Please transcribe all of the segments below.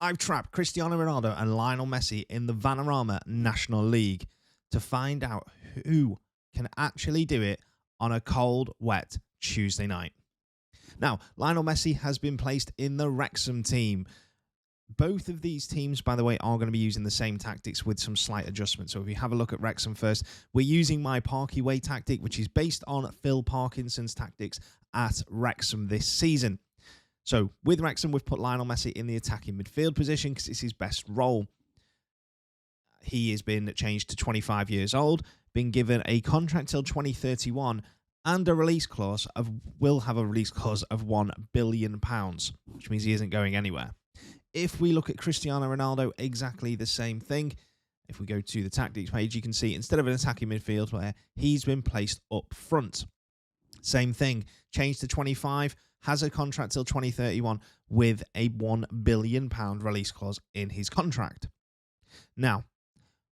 I've trapped Cristiano Ronaldo and Lionel Messi in the Vanarama National League to find out who can actually do it on a cold, wet Tuesday night. Now, Lionel Messi has been placed in the Wrexham team. Both of these teams, by the way, are going to be using the same tactics with some slight adjustments. So if you have a look at Wrexham first, we're using my Parky Way tactic, which is based on Phil Parkinson's tactics at Wrexham this season. So with Wrexham, we've put Lionel Messi in the attacking midfield position because it's his best role. He has been changed to 25 years old, been given a contract till 2031, and will have a release clause of £1 billion, which means he isn't going anywhere. If we look at Cristiano Ronaldo, exactly the same thing. If we go to the tactics page, you can see instead of an attacking midfield player, he's been placed up front. Same thing, changed to 25, has a contract till 2031 with a £1 billion release clause in his contract. Now,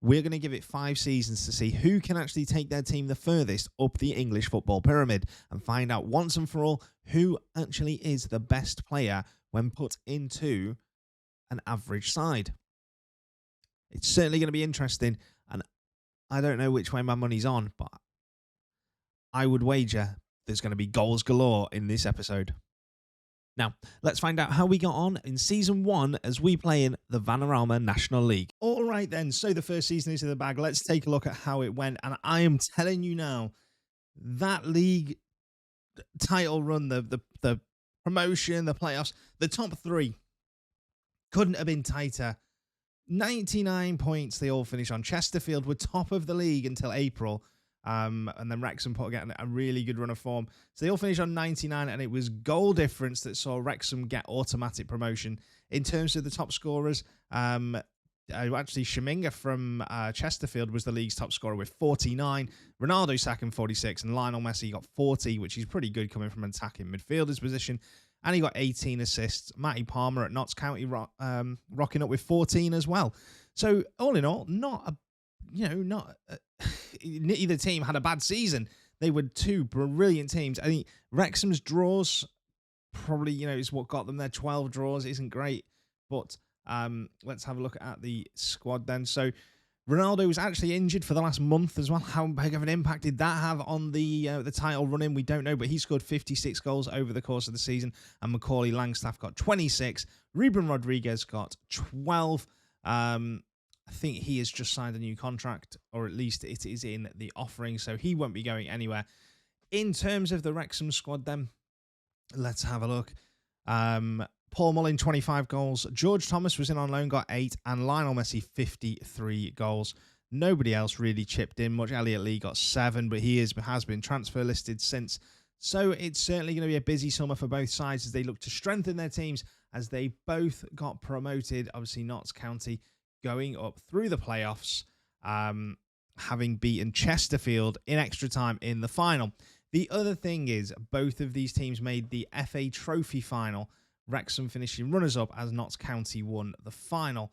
we're going to give it 5 seasons to see who can actually take their team the furthest up the English football pyramid and find out once and for all who actually is the best player when put into an average side. It's certainly going to be interesting, and I don't know which way my money's on, but I would wager there's going to be goals galore in this episode. Now, let's find out how we got on in Season 1 as we play in the Vanarama National League. All right then, so the first season is in the bag. Let's take a look at how it went, and I am telling you now, that league title run, the promotion, the playoffs, the top 3 couldn't have been tighter. 99 points they all finished on. Chesterfield were top of the league until April. And then Wrexham put again a really good run of form. So they all finished on 99, and it was goal difference that saw Wrexham get automatic promotion. In terms of the top scorers, actually Shaminga from Chesterfield was the league's top scorer with 49. Ronaldo second, 46, and Lionel Messi got 40, which is pretty good coming from an attacking midfielder's position. And he got 18 assists. Matty Palmer at Notts County rocking up with 14 as well. So all in all, neither team had a bad season. They were 2 brilliant teams. I think Wrexham's draws probably, is what got them there. 12 draws isn't great. But let's have a look at the squad then. So Ronaldo was actually injured for the last month as well. How big of an impact did that have on the title run-in? We don't know, but he scored 56 goals over the course of the season, and Macaulay Langstaff got 26. Ruben Rodriguez got 12. I think he has just signed a new contract, or at least it is in the offering, so he won't be going anywhere. In terms of the Wrexham squad then, let's have a look. Paul Mullin, 25 goals. George Thomas was in on loan, got 8. And Lionel Messi, 53 goals. Nobody else really chipped in much. Elliot Lee got 7, but he has been transfer listed since. So it's certainly going to be a busy summer for both sides as they look to strengthen their teams as they both got promoted. Obviously, Notts County going up through the playoffs, having beaten Chesterfield in extra time in the final. The other thing is both of these teams made the FA Trophy final, Wrexham finishing runners-up as Notts County won the final.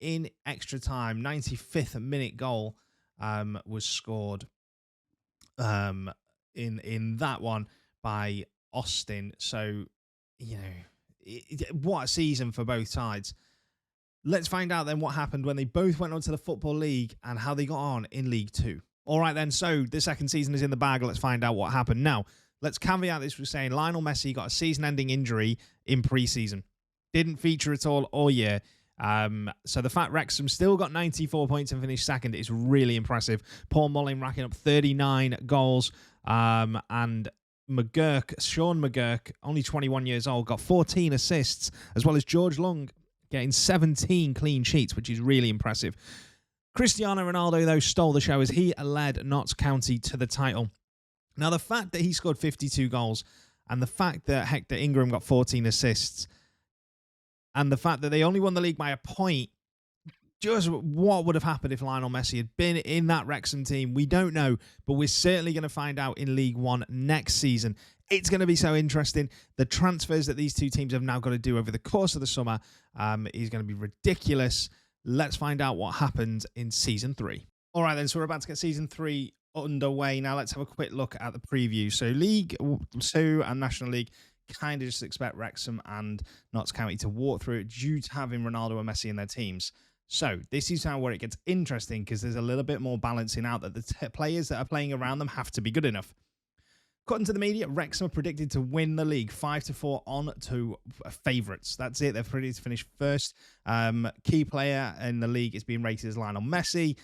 In extra time, 95th minute goal was scored in that one by Austin. So, what a season for both sides. Let's find out then what happened when they both went on to the Football League and how they got on in League 2. All right then, so the second season is in the bag. Let's find out what happened. Now, let's caveat this with saying Lionel Messi got a season-ending injury in pre-season. Didn't feature at all year. So the fact Wrexham still got 94 points and finished second is really impressive. Paul Mullin racking up 39 goals. And Sean McGurk, only 21 years old, got 14 assists, as well as George Long getting 17 clean sheets, which is really impressive. Cristiano Ronaldo, though, stole the show as he led Notts County to the title. Now, the fact that he scored 52 goals and the fact that Hector Ingram got 14 assists and the fact that they only won the league by a point, just what would have happened if Lionel Messi had been in that Wrexham team? We don't know, but we're certainly going to find out in League One next season. It's going to be so interesting. The transfers that these two teams have now got to do over the course of the summer is going to be ridiculous. Let's find out what happens in Season 3. All right, then, so we're about to get Season 3 underway. Now, let's have a quick look at the preview. So, League 2 and National League kind of just expect Wrexham and Notts County to walk through it due to having Ronaldo and Messi in their teams. So this is where it gets interesting, because there's a little bit more balancing out that the players that are playing around them have to be good enough. According to the media, Wrexham are predicted to win the league 5-4 on to favourites. That's it. They're predicted to finish first. Key player in the league is being rated as Lionel Messi.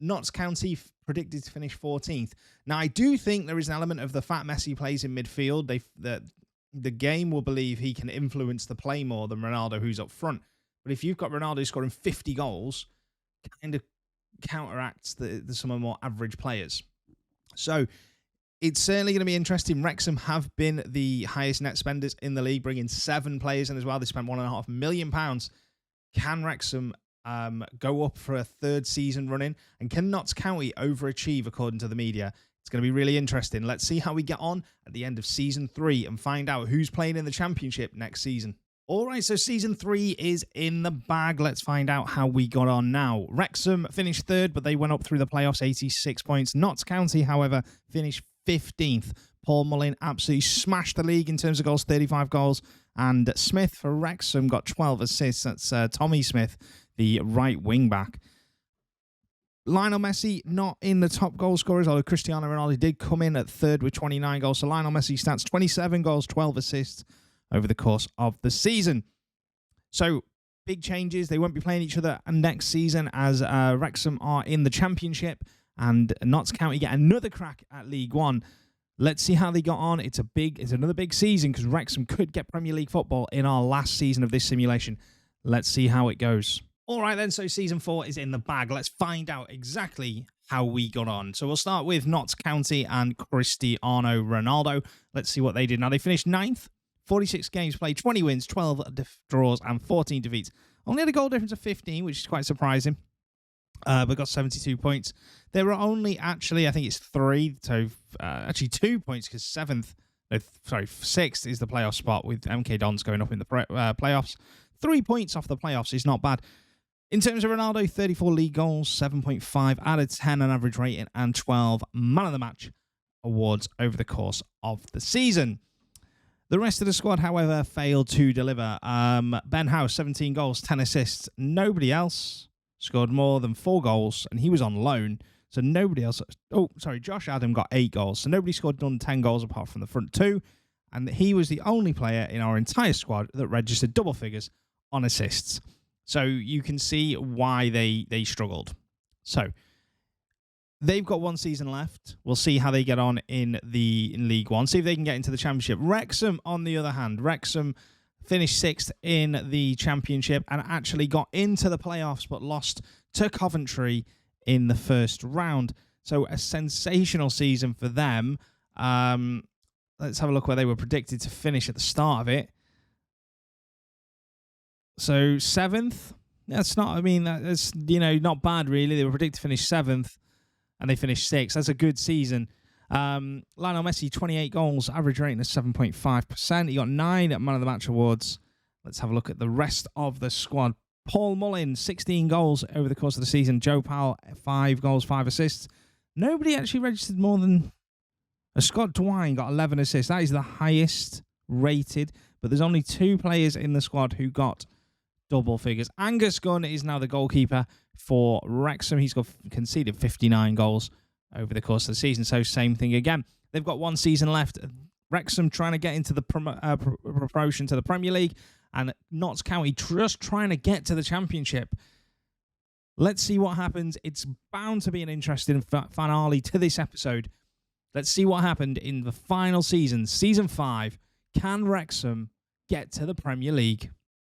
Notts County predicted to finish 14th. Now, I do think there is an element of the fact Messi plays in midfield. The game will believe he can influence the play more than Ronaldo, who's up front. But if you've got Ronaldo scoring 50 goals, kind of counteracts some of the more average players. So it's certainly going to be interesting. Wrexham have been the highest net spenders in the league, bringing 7 players in as well. They spent £1.5 million. Can Wrexham go up for a 3rd season running? And can Notts County overachieve, according to the media? It's going to be really interesting. Let's see how we get on at the end of Season 3 and find out who's playing in the Championship next season. All right, so Season 3 is in the bag. Let's find out how we got on now. Wrexham finished 3rd, but they went up through the playoffs, 86 points. Notts County, however, finished 15th. Paul Mullin absolutely smashed the league in terms of goals, 35 goals. And Smith for Wrexham got 12 assists. That's Tommy Smith, the right wing back. Lionel Messi not in the top goal scorers, although Cristiano Ronaldo did come in at 3rd with 29 goals. So Lionel Messi stats 27 goals, 12 assists over the course of the season. So big changes. They won't be playing each other next season, as Wrexham are in the Championship and Notts County get another crack at League One. Let's see how they got on. It's another big season, because Wrexham could get Premier League football in our last season of this simulation. Let's see how it goes. All right then, so Season 4 is in the bag. Let's find out exactly how we got on. So we'll start with Notts County and Cristiano Ronaldo. Let's see what they did. Now, they finished 9th, 46 games played, 20 wins, 12 draws, and 14 defeats. Only had a goal difference of 15, which is quite surprising. But got 72 points. There were only actually, I think it's 3, so actually 2 points, because 6th is the playoff spot, with MK Dons going up in the playoffs. 3 points off the playoffs is not bad. In terms of Ronaldo, 34 league goals, 7.5 out of 10 on average rating, and 12 man of the match awards over the course of the season. The rest of the squad, however, failed to deliver. Ben House, 17 goals, 10 assists. Nobody else scored more than 4 goals, and he was on loan. So nobody else... Josh Adam got 8 goals. So nobody scored 10 goals apart from the front 2. And he was the only player in our entire squad that registered double figures on assists. So you can see why they struggled. So they've got 1 season left. We'll see how they get on in League One. See if they can get into the Championship. Wrexham, on the other hand, finished 6th in the Championship and actually got into the playoffs, but lost to Coventry in the first round. So a sensational season for them. Let's have a look where they were predicted to finish at the start of it. So 7th. That's not not bad, really. They were predicted to finish 7th, and they finished 6th. That's a good season. Lionel Messi, 28 goals, average rating of 7.5%. He got 9 Man of the Match awards. Let's have a look at the rest of the squad. Paul Mullin, 16 goals over the course of the season. Joe Powell, 5 goals, 5 assists. Nobody actually registered more than... Scott Dwine got 11 assists. That is the highest rated, but there's only 2 players in the squad who got double figures. Angus Gunn is now the goalkeeper for Wrexham. He's conceded 59 goals over the course of the season, so same thing again. They've got 1 season left. Wrexham trying to get into the promotion to the Premier League, and Notts County just trying to get to the Championship. Let's see what happens. It's bound to be an interesting finale to this episode. Let's see what happened in the final season, Season 5. Can Wrexham get to the Premier League?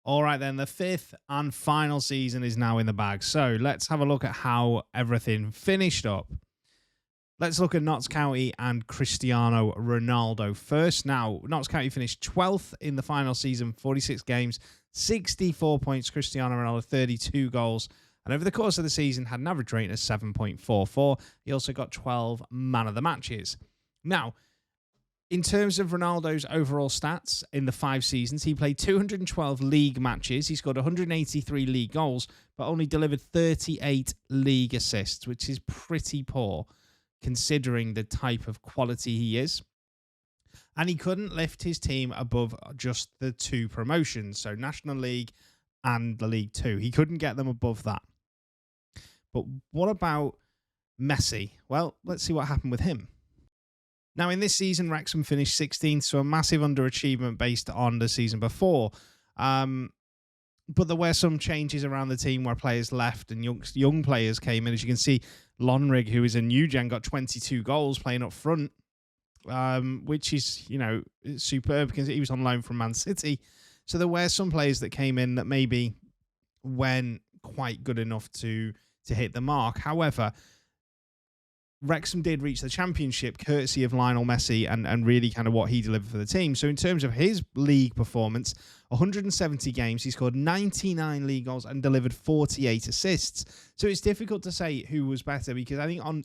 All right, then, the 5th and final season is now in the bag. So let's have a look at how everything finished up. Let's look at Notts County and Cristiano Ronaldo first. Now, Notts County finished 12th in the final season, 46 games, 64 points. Cristiano Ronaldo, 32 goals. And over the course of the season, had an average rating of 7.44. He also got 12 man of the matches. Now, in terms of Ronaldo's overall stats in the 5 seasons, he played 212 league matches. He scored 183 league goals, but only delivered 38 league assists, which is pretty poor considering the type of quality he is. And he couldn't lift his team above just the 2 promotions, so National League and the League Two. He couldn't get them above that. But what about Messi? Well, let's see what happened with him. Now, in this season, Wrexham finished 16th, so a massive underachievement based on the season before. But there were some changes around the team where players left and young players came in. As you can see, Lonrig, who is a new gen, got 22 goals playing up front, which is, superb because he was on loan from Man City. So there were some players that came in that maybe weren't quite good enough to hit the mark. However, Wrexham did reach the championship courtesy of Lionel Messi and really kind of what he delivered for the team. So in terms of his league performance, 170 games, he scored 99 league goals and delivered 48 assists. So it's difficult to say who was better because I think on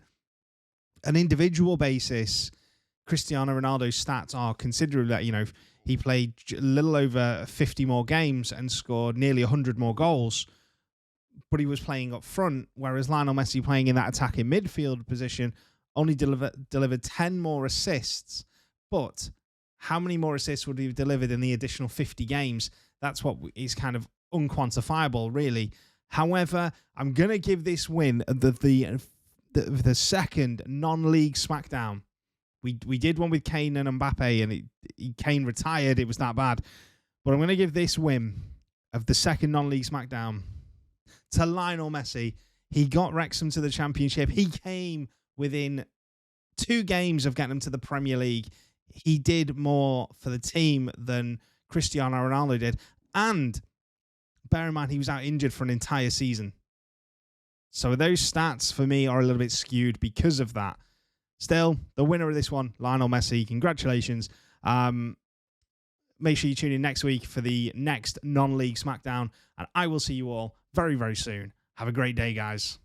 an individual basis, Cristiano Ronaldo's stats are considerably, he played a little over 50 more games and scored nearly 100 more goals. But he was playing up front, whereas Lionel Messi, playing in that attacking midfield position, only delivered 10 more assists. But how many more assists would he have delivered in the additional 50 games? That's what is kind of unquantifiable, really. However, I'm going to give this win the second non-league Smackdown. We did one with Kane and Mbappe, and Kane retired. It was that bad. But I'm going to give this win of the second non-league Smackdown to Lionel Messi. He got Wrexham to the championship. He came within 2 games of getting them to the Premier League. He did more for the team than Cristiano Ronaldo did. And bear in mind, he was out injured for an entire season. So those stats for me are a little bit skewed because of that. Still, the winner of this one, Lionel Messi. Congratulations. Make sure you tune in next week for the next non-league Smackdown. And I will see you all very, very soon. Have a great day, guys.